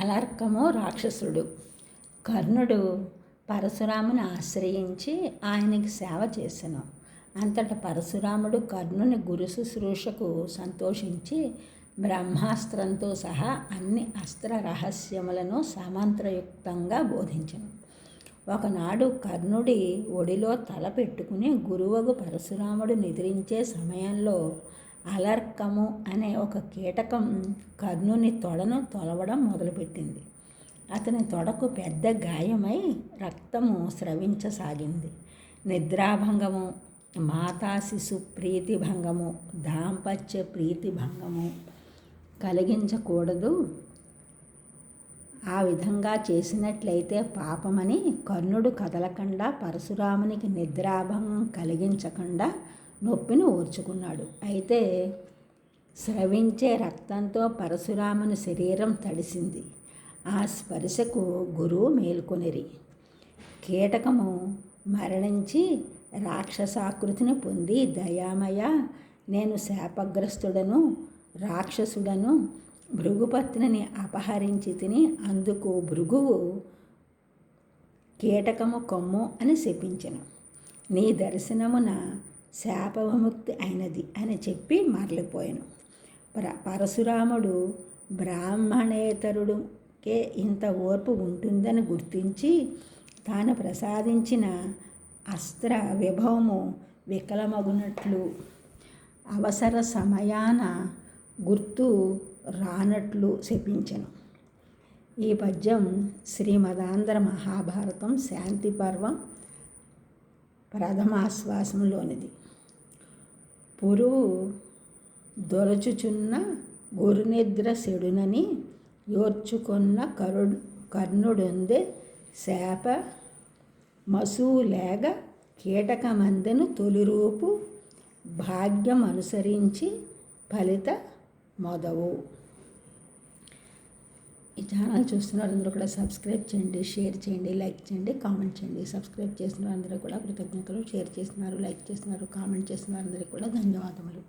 అలర్కము రాక్షసుడు. కర్ణుడు పరశురాముని ఆశ్రయించి ఆయనకి సేవ చేసెను. అంతట పరశురాముడు కర్ణుని గురు శుశ్రూషకు సంతోషించి బ్రహ్మాస్త్రంతో సహా అన్ని అస్త్ర రహస్యములను సమంత్రయుక్తంగా బోధించెను. ఒకనాడు కర్ణుడి ఒడిలో తల పెట్టుకుని గురువగు పరశురాముడు నిద్రించే సమయంలో అలర్కము అనే ఒక కీటకం కర్ణుని తొడను తొలవడం మొదలుపెట్టింది. అతని తొడకు పెద్ద గాయమై రక్తము స్రవించసాగింది. నిద్రాభంగము, మాతా శిశు ప్రీతిభంగము, దాంపత్య ప్రీతిభంగము కలిగించకూడదు. ఆ విధంగా చేసినట్లయితే పాపమని కర్ణుడు కదలకుండా పరశురామునికి నిద్రాభంగం కలిగించకుండా నొప్పిని ఓర్చుకున్నాడు. అయితే స్రవించే రక్తంతో పరశురాముని శరీరం తడిసింది. ఆ స్పర్శకు గురువు మేల్కొనిరి. కీటకము మరణించి రాక్షసాకృతిని పొంది, దయామయ, నేను శాపగ్రస్తుడను, రాక్షసుడను, భృగుపత్నిని అపహరించి తిని, అందుకు భృగువు కీటకము కొమ్ము అని శపించెను. నీ దర్శనమున శాప విముక్తి అయినది అని చెప్పి మరలిపోయాను. పరశురాముడు బ్రాహ్మణేతరుడికే ఇంత ఓర్పు ఉంటుందని గుర్తించి తాను ప్రసాదించిన అస్త్ర విభవము వికలమగునట్లు, అవసర సమయాన గుర్తు రానట్లు శపించెను. ఈ పద్యం శ్రీమదాంధ్ర మహాభారతం శాంతి పర్వం ప్రథమాశ్వాసంలోనిది. పురువు దొరచుచున్న గురునిద్ర సెడునని యోర్చుకొన్న కర్ణుడొందె శాప మసూలేగ కీటకమందెను తొలిరూపు భాగ్యం అనుసరించి ఫలిత మొదవు. ఈ ఛానల్ చూస్తున్న వారందరూ కూడా సబ్స్క్రైబ్ చేయండి, షేర్ చేయండి, లైక్ చేయండి, కామెంట్ చేయండి. సబ్స్క్రైబ్ చేసిన వారందరూ కూడా కృతజ్ఞతలు. షేర్ చేస్తున్నారు, లైక్ చేస్తున్నారు, కామెంట్ చేసిన వారందరికీ కూడా ధన్యవాదములు.